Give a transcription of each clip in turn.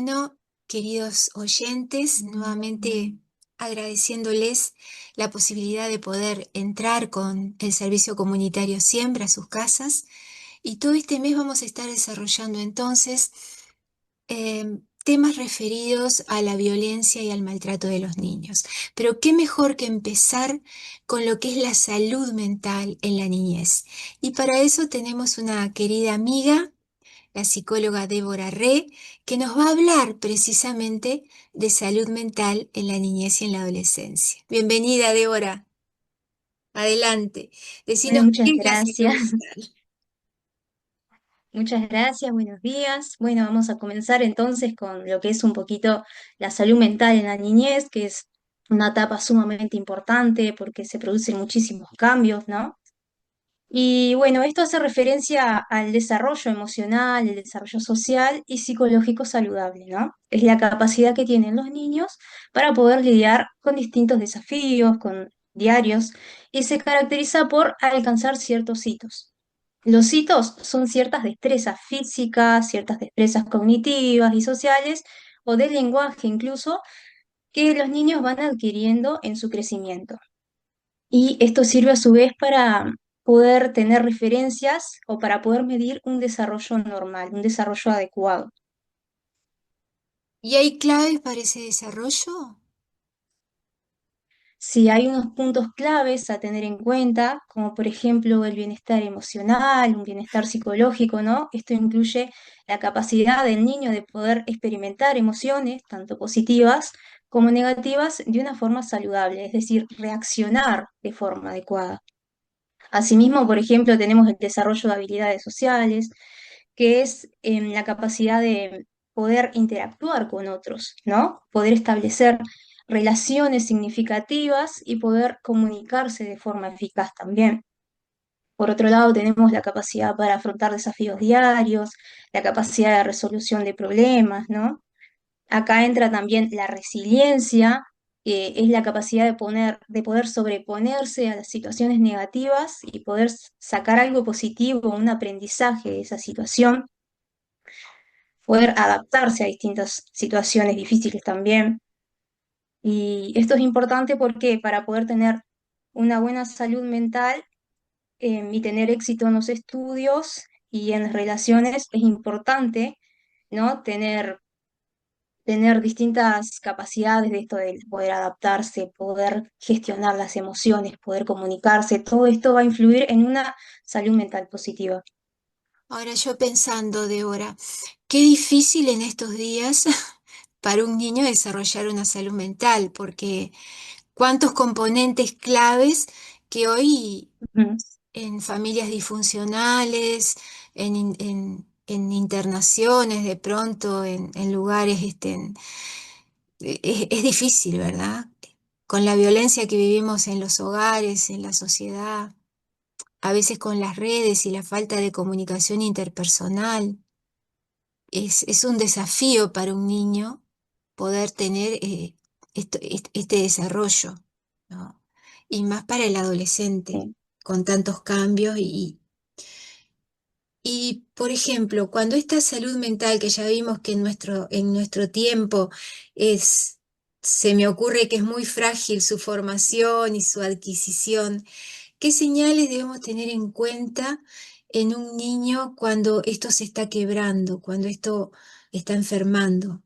Bueno, queridos oyentes, nuevamente agradeciéndoles la posibilidad de poder entrar con el servicio comunitario Siembra a sus casas. Y todo este mes vamos a estar desarrollando entonces temas referidos a la violencia y al maltrato de los niños. Pero qué mejor que empezar con lo que es la salud mental en la niñez. Y para eso tenemos una querida amiga, la psicóloga Débora Re, que nos va a hablar precisamente de salud mental en la niñez y en la adolescencia. Bienvenida, Débora. Adelante. Bueno, Decinos qué muchas es la salud gracias. mental. Muchas gracias, buenos días. Bueno, vamos a comenzar entonces con lo que es un poquito la salud mental en la niñez, que es una etapa sumamente importante porque se producen muchísimos cambios, ¿no? Y bueno, esto hace referencia al desarrollo emocional, el desarrollo social y psicológico saludable, ¿no? Es la capacidad que tienen los niños para poder lidiar con distintos desafíos, con diarios, y se caracteriza por alcanzar ciertos hitos. Los hitos son ciertas destrezas físicas, ciertas destrezas cognitivas y sociales, o del lenguaje incluso, que los niños van adquiriendo en su crecimiento. Y esto sirve a su vez para poder tener referencias o para poder medir un desarrollo normal, un desarrollo adecuado. ¿Y hay claves para ese desarrollo? Si hay unos puntos claves a tener en cuenta, como por ejemplo el bienestar emocional, un bienestar psicológico, ¿no? Esto incluye la capacidad del niño de poder experimentar emociones, tanto positivas como negativas, de una forma saludable, es decir, reaccionar de forma adecuada. Asimismo, por ejemplo, tenemos el desarrollo de habilidades sociales, que es la capacidad de poder interactuar con otros, ¿no? Poder establecer relaciones significativas y poder comunicarse de forma eficaz también. Por otro lado, tenemos la capacidad para afrontar desafíos diarios, la capacidad de resolución de problemas, ¿no? Acá entra también la resiliencia, que es la capacidad de poder sobreponerse a las situaciones negativas y poder sacar algo positivo, un aprendizaje de esa situación, poder adaptarse a distintas situaciones difíciles también. Y esto es importante porque para poder tener una buena salud mental y tener éxito en los estudios y en las relaciones, es importante, ¿no? Tener distintas capacidades de esto de poder adaptarse, poder gestionar las emociones, poder comunicarse, todo esto va a influir en una salud mental positiva. Ahora yo pensando, Débora, qué difícil en estos días para un niño desarrollar una salud mental, porque cuántos componentes claves que hoy Ujú. en familias disfuncionales, en internaciones, de pronto, en lugares, es difícil, ¿verdad? Con la violencia que vivimos en los hogares, en la sociedad, a veces con las redes y la falta de comunicación interpersonal, es un desafío para un niño poder tener este desarrollo, ¿no? Y más para el adolescente, Sí. con tantos cambios y, por ejemplo, cuando esta salud mental que ya vimos que en nuestro tiempo se me ocurre que es muy frágil su formación y su adquisición, ¿qué señales debemos tener en cuenta en un niño cuando esto se está quebrando, cuando esto está enfermando,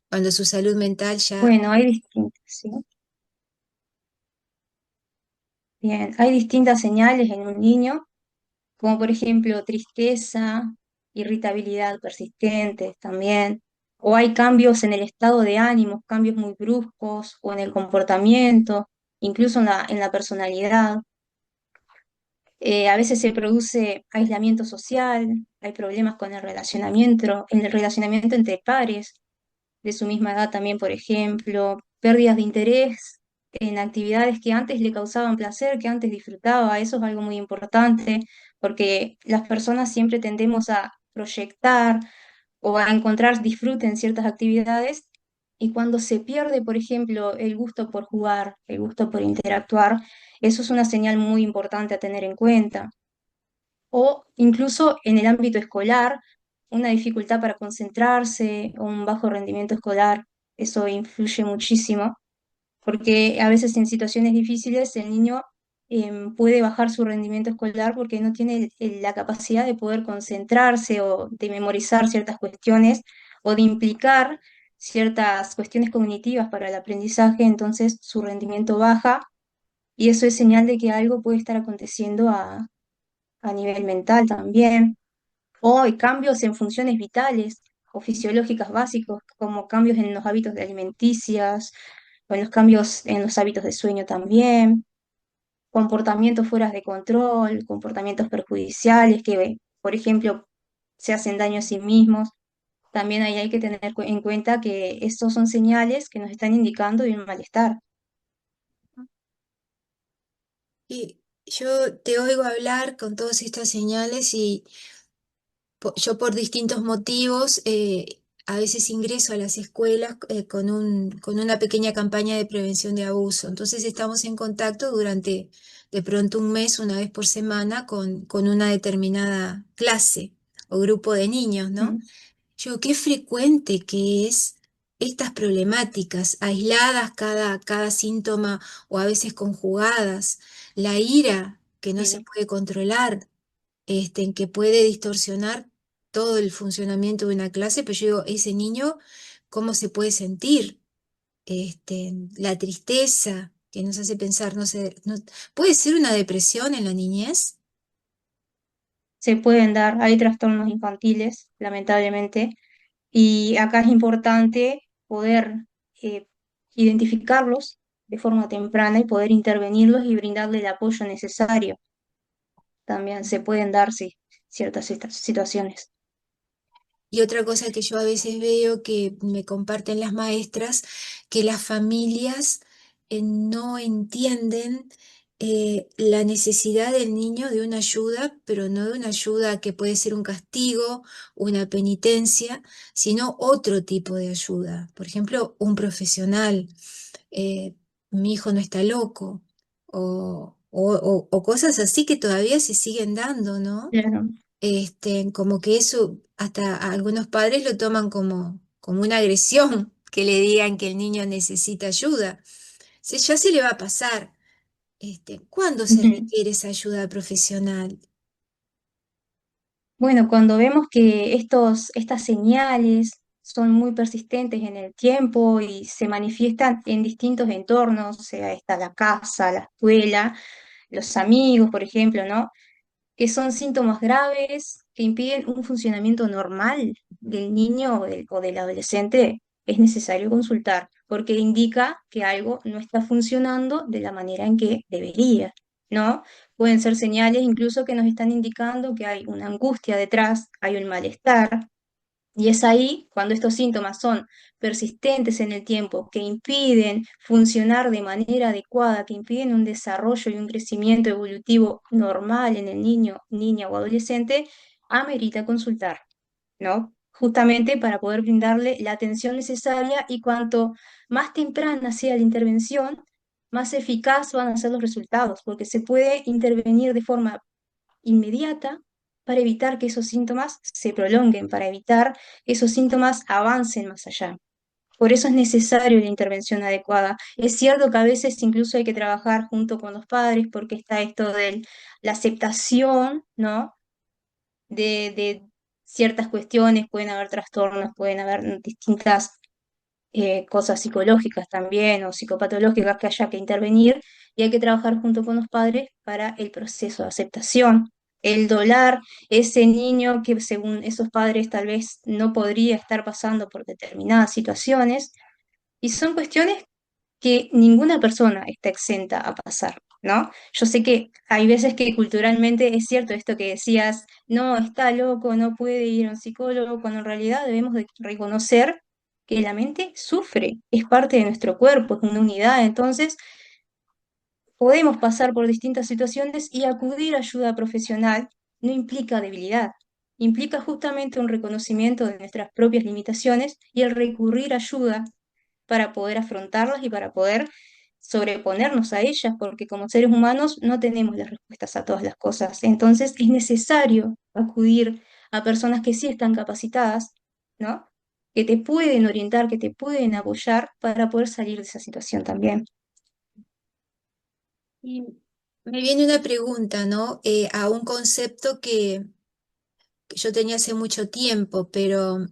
cuando su salud mental ya... Bueno, hay distintas, ¿sí? Bien, hay distintas señales en un niño, como por ejemplo tristeza, irritabilidad persistente también, o hay cambios en el estado de ánimo, cambios muy bruscos, o en el comportamiento, incluso en la personalidad. A veces se produce aislamiento social, hay problemas con el relacionamiento entre pares de su misma edad también, por ejemplo, pérdidas de interés en actividades que antes le causaban placer, que antes disfrutaba. Eso es algo muy importante porque las personas siempre tendemos a proyectar o a encontrar disfrute en ciertas actividades, y cuando se pierde, por ejemplo, el gusto por jugar, el gusto por interactuar, eso es una señal muy importante a tener en cuenta. O incluso en el ámbito escolar, una dificultad para concentrarse o un bajo rendimiento escolar. Eso influye muchísimo, porque a veces en situaciones difíciles el niño puede bajar su rendimiento escolar porque no tiene la capacidad de poder concentrarse o de memorizar ciertas cuestiones o de implicar ciertas cuestiones cognitivas para el aprendizaje, entonces su rendimiento baja y eso es señal de que algo puede estar aconteciendo a nivel mental también. O hay cambios en funciones vitales o fisiológicas básicos, como cambios en los hábitos de alimenticias, o en los cambios en los hábitos de sueño también, comportamientos fuera de control, comportamientos perjudiciales que, por ejemplo, se hacen daño a sí mismos. También ahí hay que tener en cuenta que estos son señales que nos están indicando de un malestar. Y yo te oigo hablar con todas estas señales y yo por distintos motivos a veces ingreso a las escuelas con una pequeña campaña de prevención de abuso. Entonces estamos en contacto durante de pronto un mes, una vez por semana, con una determinada clase o grupo de niños, ¿no? Mm, Yo, qué frecuente que es estas problemáticas, aisladas cada síntoma o a veces conjugadas, la ira que no se sí, puede controlar, en que puede distorsionar todo el funcionamiento de una clase, pero yo digo, ese niño, ¿cómo se puede sentir? La tristeza que nos hace pensar, no sé, ¿puede ser una depresión en la niñez? se pueden dar, hay trastornos infantiles, lamentablemente, y acá es importante poder eh, identificarlos de forma temprana y poder intervenirlos y brindarle el apoyo necesario. También se pueden dar, sí, ciertas estas situaciones. Y otra cosa que yo a veces veo que me comparten las maestras, que las familias no entienden la necesidad del niño de una ayuda, pero no de una ayuda que puede ser un castigo, una penitencia, sino otro tipo de ayuda. Por ejemplo, un profesional, eh, mi hijo no está loco, o cosas así que todavía se siguen dando, ¿no? Claro. Como que eso hasta algunos padres lo toman como una agresión, que le digan que el niño necesita ayuda. Ya se le va a pasar. ¿Cuándo se Ujú. requiere esa ayuda profesional? Bueno, cuando vemos que estas señales son muy persistentes en el tiempo y se manifiestan en distintos entornos, o sea, está la casa, la escuela, los amigos, por ejemplo, ¿no? Que son síntomas graves que impiden un funcionamiento normal del niño o del adolescente, es necesario consultar, porque indica que algo no está funcionando de la manera en que debería, ¿no? Pueden ser señales incluso que nos están indicando que hay una angustia detrás, hay un malestar, y es ahí cuando estos síntomas son persistentes en el tiempo, que impiden funcionar de manera adecuada, que impiden un desarrollo y un crecimiento evolutivo normal en el niño, niña o adolescente, amerita consultar, ¿no? Justamente para poder brindarle la atención necesaria y cuanto más temprana sea la intervención, más eficaz van a ser los resultados, porque se puede intervenir de forma inmediata para evitar que esos síntomas se prolonguen, para evitar que esos síntomas avancen más allá. Por eso es necesario la intervención adecuada. Es cierto que a veces incluso hay que trabajar junto con los padres porque está esto de la aceptación, ¿no? De ciertas cuestiones, pueden haber trastornos, pueden haber distintas cosas psicológicas también o psicopatológicas que haya que intervenir y hay que trabajar junto con los padres para el proceso de aceptación. El dolar, ese niño que según esos padres tal vez no podría estar pasando por determinadas situaciones y son cuestiones que ninguna persona está exenta a pasar, ¿no? Yo sé que hay veces que culturalmente es cierto esto que decías, no, está loco, no puede ir a un psicólogo, cuando en realidad debemos de reconocer que la mente sufre, es parte de nuestro cuerpo, es una unidad, entonces podemos pasar por distintas situaciones y acudir a ayuda profesional no implica debilidad, implica justamente un reconocimiento de nuestras propias limitaciones y el recurrir a ayuda para poder afrontarlas y para poder sobreponernos a ellas, porque como seres humanos no tenemos las respuestas a todas las cosas. Entonces es necesario acudir a personas que sí están capacitadas, ¿no? Que te pueden orientar, que te pueden apoyar para poder salir de esa situación también. Y me viene una pregunta, ¿no? A un concepto que yo tenía hace mucho tiempo, pero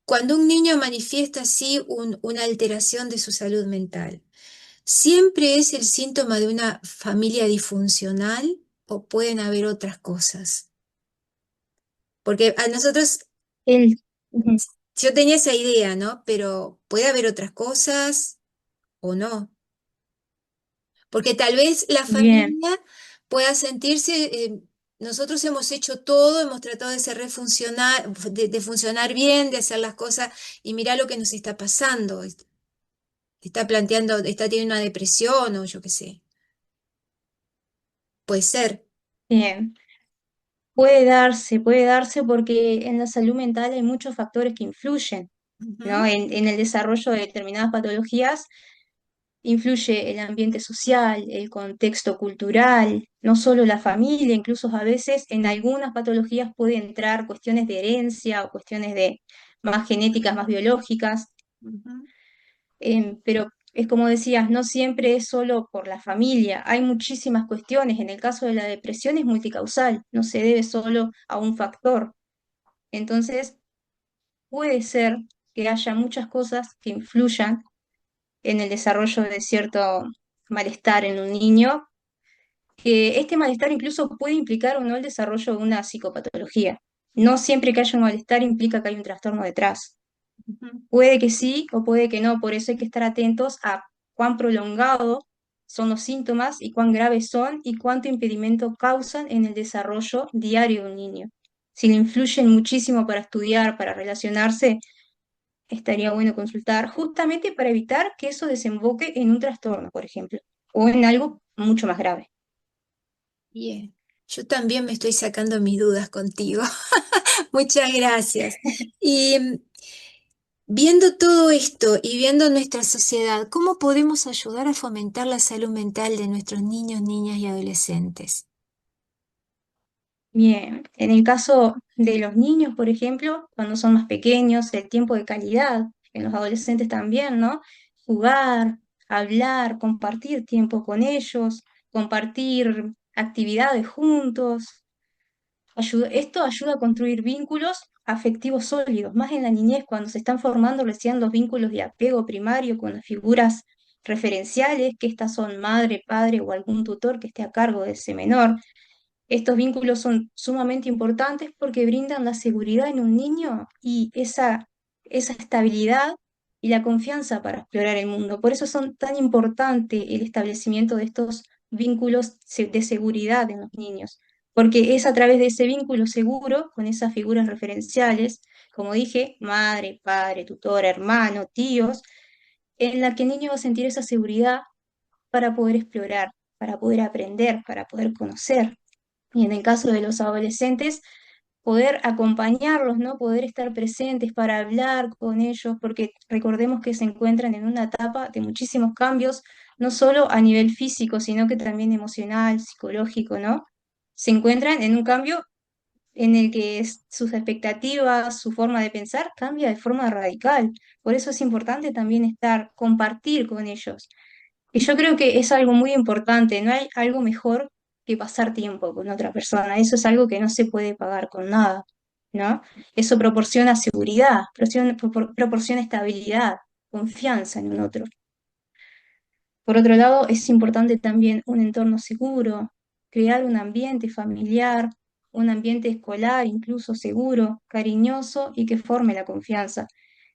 cuando un niño manifiesta así una alteración de su salud mental, ¿siempre es el síntoma de una familia disfuncional o pueden haber otras cosas? Porque a nosotros, El, Ujú. yo tenía esa idea, ¿no? Pero puede haber otras cosas o no. Porque tal vez la Bien, familia pueda sentirse, nosotros hemos hecho todo, hemos tratado de ser de funcionar bien, de hacer las cosas, y mirá lo que nos está pasando. Está planteando, está teniendo una depresión o yo qué sé. Puede ser. bien. Puede darse porque en la salud mental hay muchos factores que influyen, ¿no? Ujú, En el desarrollo de determinadas patologías influye el ambiente social, el contexto cultural, no solo la familia, incluso a veces en algunas patologías puede entrar cuestiones de herencia o cuestiones de más genéticas, más biológicas, ujú. pero es como decías, no siempre es solo por la familia, hay muchísimas cuestiones. En el caso de la depresión es multicausal, no se debe solo a un factor. Entonces, puede ser que haya muchas cosas que influyan en el desarrollo de cierto malestar en un niño, que este malestar incluso puede implicar o no el desarrollo de una psicopatología. No siempre que haya un malestar implica que hay un trastorno detrás. Ujú. Puede que sí o puede que no, por eso hay que estar atentos a cuán prolongado son los síntomas y cuán graves son y cuánto impedimento causan en el desarrollo diario de un niño. Si le influyen muchísimo para estudiar, para relacionarse, estaría bueno consultar justamente para evitar que eso desemboque en un trastorno, por ejemplo, o en algo mucho más grave. Bien. Yo también me estoy sacando mis dudas contigo. Muchas gracias. Y viendo todo esto y viendo nuestra sociedad, ¿cómo podemos ayudar a fomentar la salud mental de nuestros niños, niñas y adolescentes? Bien, en el caso de los niños, por ejemplo, cuando son más pequeños, el tiempo de calidad, en los adolescentes también, ¿no? Jugar, hablar, compartir tiempo con ellos, compartir actividades juntos. Esto ayuda a construir vínculos afectivos sólidos, más en la niñez, cuando se están formando recién los vínculos de apego primario con las figuras referenciales, que estas son madre, padre o algún tutor que esté a cargo de ese menor. Estos vínculos son sumamente importantes porque brindan la seguridad en un niño y esa estabilidad y la confianza para explorar el mundo. Por eso son tan importante el establecimiento de estos vínculos de seguridad en los niños, porque es a través de ese vínculo seguro, con esas figuras referenciales, como dije, madre, padre, tutor, hermano, tíos, en la que el niño va a sentir esa seguridad para poder explorar, para poder aprender, para poder conocer. Y en el caso de los adolescentes, poder acompañarlos, ¿no? Poder estar presentes para hablar con ellos, porque recordemos que se encuentran en una etapa de muchísimos cambios, no solo a nivel físico, sino que también emocional, psicológico, ¿no? Se encuentran en un cambio en el que sus expectativas, su forma de pensar cambia de forma radical. Por eso es importante también estar, compartir con ellos. Y yo creo que es algo muy importante, no hay algo mejor que pasar tiempo con otra persona, eso es algo que no se puede pagar con nada, ¿no? Eso proporciona seguridad, proporciona estabilidad, confianza en un otro. Por otro lado, es importante también un entorno seguro, crear un ambiente familiar, un ambiente escolar incluso seguro, cariñoso y que forme la confianza.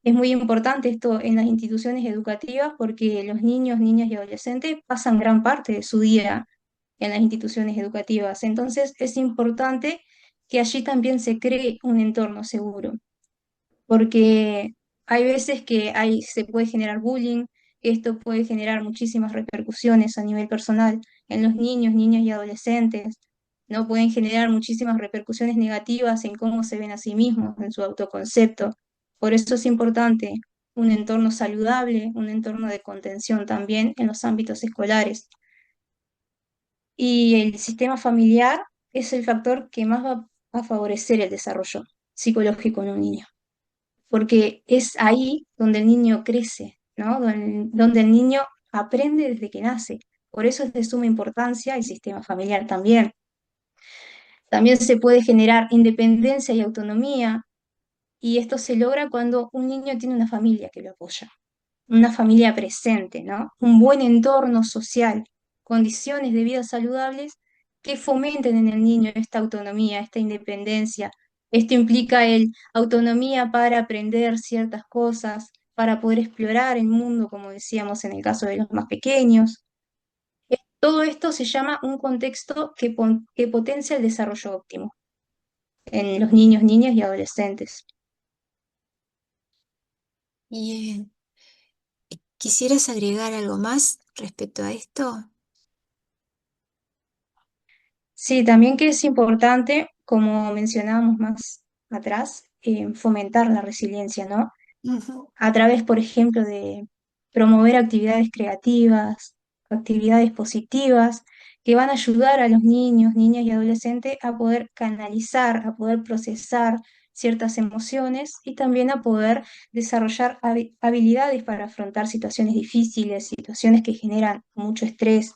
Es muy importante esto en las instituciones educativas porque los niños, niñas y adolescentes pasan gran parte de su día en las instituciones educativas. Entonces, es importante que allí también se cree un entorno seguro porque hay veces que se puede generar bullying, esto puede generar muchísimas repercusiones a nivel personal en los niños, niñas y adolescentes, ¿no? Pueden generar muchísimas repercusiones negativas en cómo se ven a sí mismos, en su autoconcepto. Por eso es importante un entorno saludable, un entorno de contención también en los ámbitos escolares. Y el sistema familiar es el factor que más va a favorecer el desarrollo psicológico en un niño, porque es ahí donde el niño crece, ¿no? Donde el niño aprende desde que nace. Por eso es de suma importancia el sistema familiar también. También se puede generar independencia y autonomía, y esto se logra cuando un niño tiene una familia que lo apoya, una familia presente, ¿no? Un buen entorno social, condiciones de vida saludables que fomenten en el niño esta autonomía, esta independencia. Esto implica el autonomía para aprender ciertas cosas, para poder explorar el mundo, como decíamos en el caso de los más pequeños. Todo esto se llama un contexto que potencia el desarrollo óptimo en los niños, niñas y adolescentes. Bien. ¿Quisieras agregar algo más respecto a esto? Sí, también que es importante, como mencionábamos más atrás, fomentar la resiliencia, ¿no? Ujú. A través, por ejemplo, de promover actividades creativas, actividades positivas, que van a ayudar a los niños, niñas y adolescentes a poder canalizar, a poder procesar ciertas emociones y también a poder desarrollar habilidades para afrontar situaciones difíciles, situaciones que generan mucho estrés.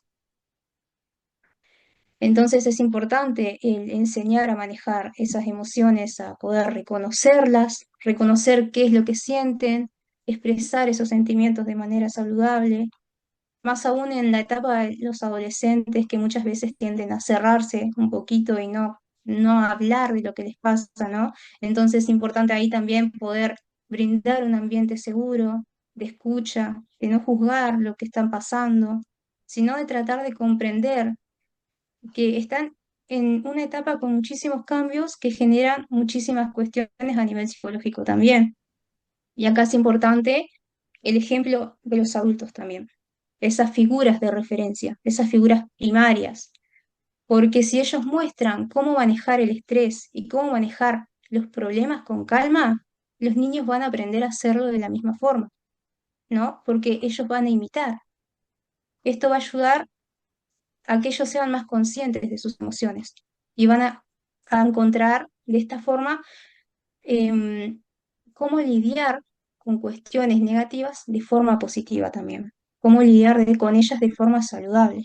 Entonces es importante el enseñar a manejar esas emociones, a poder reconocerlas, reconocer qué es lo que sienten, expresar esos sentimientos de manera saludable, más aún en la etapa de los adolescentes que muchas veces tienden a cerrarse un poquito y no hablar de lo que les pasa, ¿no? Entonces es importante ahí también poder brindar un ambiente seguro, de escucha, de no juzgar lo que están pasando, sino de tratar de comprender que están en una etapa con muchísimos cambios que generan muchísimas cuestiones a nivel psicológico también. Y acá es importante el ejemplo de los adultos también, esas figuras de referencia, esas figuras primarias, porque si ellos muestran cómo manejar el estrés y cómo manejar los problemas con calma, los niños van a aprender a hacerlo de la misma forma, ¿no? Porque ellos van a imitar. Esto va a ayudar a que ellos sean más conscientes de sus emociones y van a encontrar de esta forma em, cómo lidiar con cuestiones negativas de forma positiva también, cómo lidiar con ellas de forma saludable.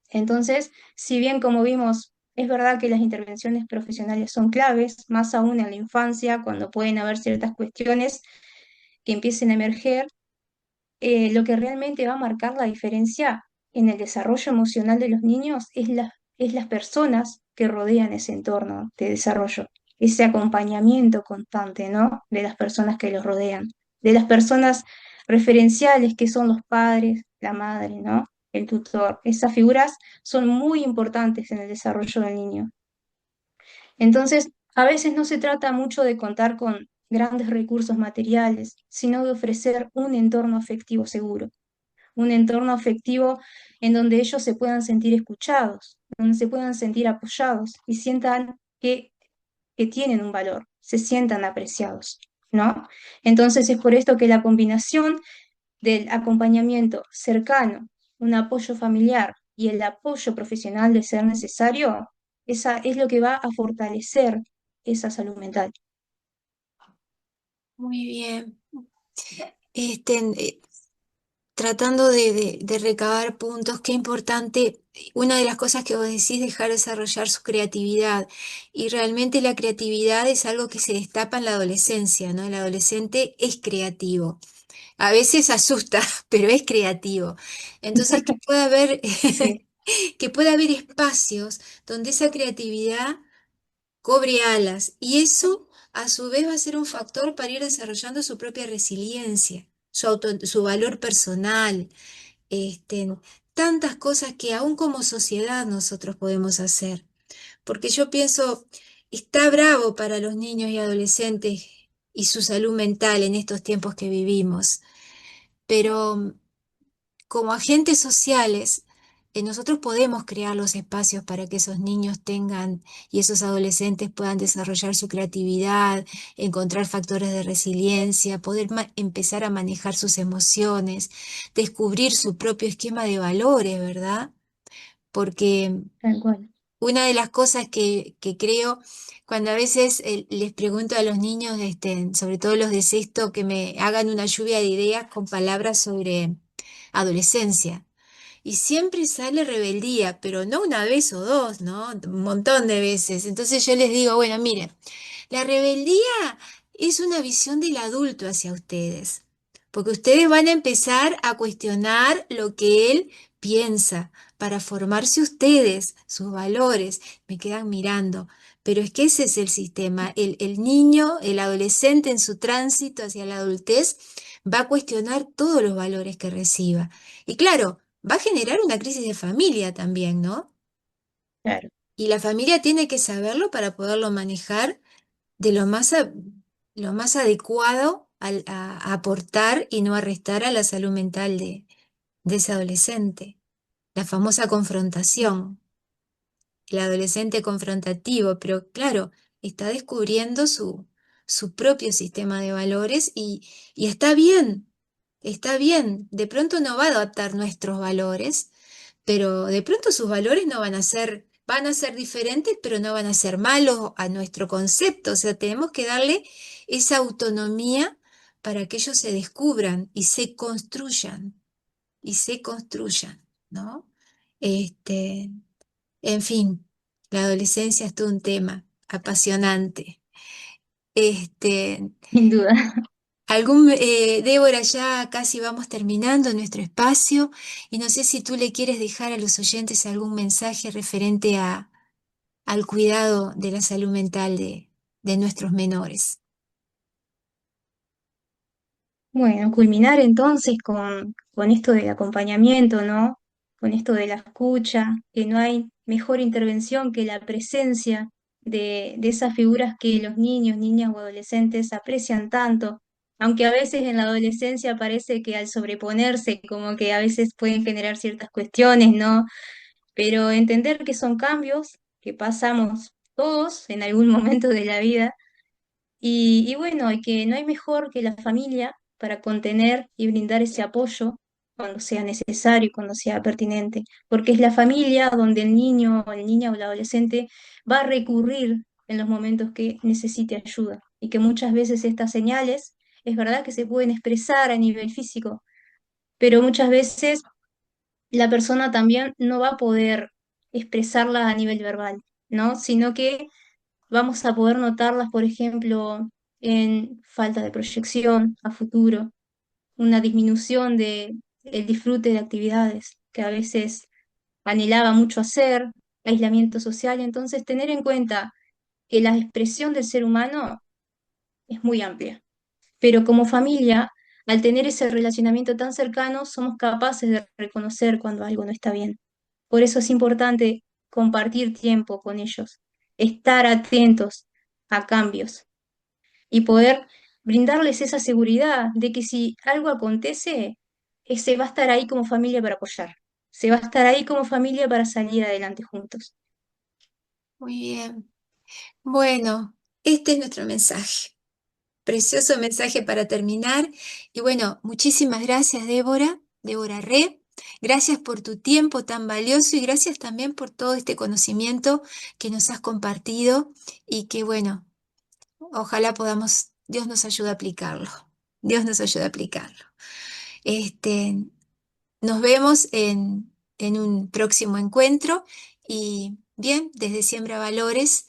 Entonces, si bien como vimos, es verdad que las intervenciones profesionales son claves, más aún en la infancia, cuando pueden haber ciertas cuestiones que empiecen a emerger, lo que realmente va a marcar la diferencia en el desarrollo emocional de los niños es las personas que rodean ese entorno de desarrollo, ese acompañamiento constante, ¿no? De las personas que los rodean, de las personas referenciales que son los padres, la madre, ¿no? El tutor. Esas figuras son muy importantes en el desarrollo del niño. Entonces, a veces no se trata mucho de contar con grandes recursos materiales, sino de ofrecer un entorno afectivo seguro, un entorno afectivo en donde ellos se puedan sentir escuchados, donde se puedan sentir apoyados y sientan que tienen un valor, se sientan apreciados, ¿no? Entonces es por esto que la combinación del acompañamiento cercano, un apoyo familiar y el apoyo profesional de ser necesario, esa es lo que va a fortalecer esa salud mental. Muy bien. Este, tratando de recabar puntos, qué importante, una de las cosas que vos decís, dejar desarrollar su creatividad. Y realmente la creatividad es algo que se destapa en la adolescencia, ¿no? El adolescente es creativo. A veces asusta, pero es creativo. Entonces, que pueda haber, Sí, que pueda haber espacios donde esa creatividad cobre alas y eso a su vez va a ser un factor para ir desarrollando su propia resiliencia, su valor personal, este, tantas cosas que aún como sociedad nosotros podemos hacer. Porque yo pienso, está bravo para los niños y adolescentes y su salud mental en estos tiempos que vivimos, pero como agentes sociales, nosotros podemos crear los espacios para que esos niños tengan y esos adolescentes puedan desarrollar su creatividad, encontrar factores de resiliencia, poder empezar a manejar sus emociones, descubrir su propio esquema de valores, ¿verdad? Porque tal cual. una de las cosas que creo, cuando a veces les pregunto a los niños, sobre todo los de sexto, que me hagan una lluvia de ideas con palabras sobre adolescencia. Y siempre sale rebeldía, pero no una vez o dos, ¿no? Un montón de veces. Entonces yo les digo, bueno, miren, la rebeldía es una visión del adulto hacia ustedes, porque ustedes van a empezar a cuestionar lo que él piensa para formarse ustedes, sus valores. Me quedan mirando, pero es que ese es el sistema. El niño, el adolescente en su tránsito hacia la adultez va a cuestionar todos los valores que reciba. Y claro, va a generar una crisis de familia también, ¿no? Claro. Y la familia tiene que saberlo para poderlo manejar de lo más adecuado a aportar y no a restar a la salud mental de ese adolescente. La famosa confrontación, el adolescente confrontativo, pero claro, está descubriendo su propio sistema de valores y está bien, de pronto no va a adaptar nuestros valores, pero de pronto sus valores no van a ser diferentes, pero no van a ser malos a nuestro concepto. O sea, tenemos que darle esa autonomía para que ellos se descubran y se construyan, ¿no? Este, en fin, la adolescencia es todo un tema apasionante. Este, Sin duda. Débora, ya casi vamos terminando nuestro espacio y no sé si tú le quieres dejar a los oyentes algún mensaje referente al cuidado de la salud mental de nuestros menores. Bueno, culminar entonces con esto del acompañamiento, ¿no? Con esto de la escucha, que no hay mejor intervención que la presencia de esas figuras que los niños, niñas o adolescentes aprecian tanto, aunque a veces en la adolescencia parece que al sobreponerse, como que a veces pueden generar ciertas cuestiones, ¿no? Pero entender que son cambios que pasamos todos en algún momento de la vida y bueno, y que no hay mejor que la familia para contener y brindar ese apoyo cuando sea necesario y cuando sea pertinente, porque es la familia donde el niño o la niña o el adolescente va a recurrir en los momentos que necesite ayuda y que muchas veces estas señales es verdad que se pueden expresar a nivel físico, pero muchas veces la persona también no va a poder expresarla a nivel verbal, ¿no? Sino que vamos a poder notarlas, por ejemplo, en falta de proyección a futuro, una disminución de el disfrute de actividades que a veces anhelaba mucho hacer, aislamiento social. Entonces, tener en cuenta que la expresión del ser humano es muy amplia, pero como familia, al tener ese relacionamiento tan cercano, somos capaces de reconocer cuando algo no está bien. Por eso es importante compartir tiempo con ellos, estar atentos a cambios y poder brindarles esa seguridad de que si algo acontece, se va a estar ahí como familia para apoyar, se va a estar ahí como familia para salir adelante juntos. Muy bien. Bueno, este es nuestro mensaje. Precioso mensaje para terminar. Y bueno, muchísimas gracias, Débora, Débora Re. Gracias por tu tiempo tan valioso y gracias también por todo este conocimiento que nos has compartido y que bueno, ojalá podamos, Dios nos ayude a aplicarlo. Dios nos ayude a aplicarlo. Este, Nos vemos en un próximo encuentro y bien, desde Siembra Valores,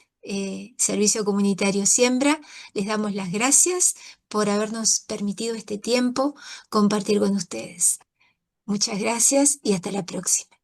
Servicio Comunitario Siembra, les damos las gracias por habernos permitido este tiempo compartir con ustedes. Muchas gracias y hasta la próxima.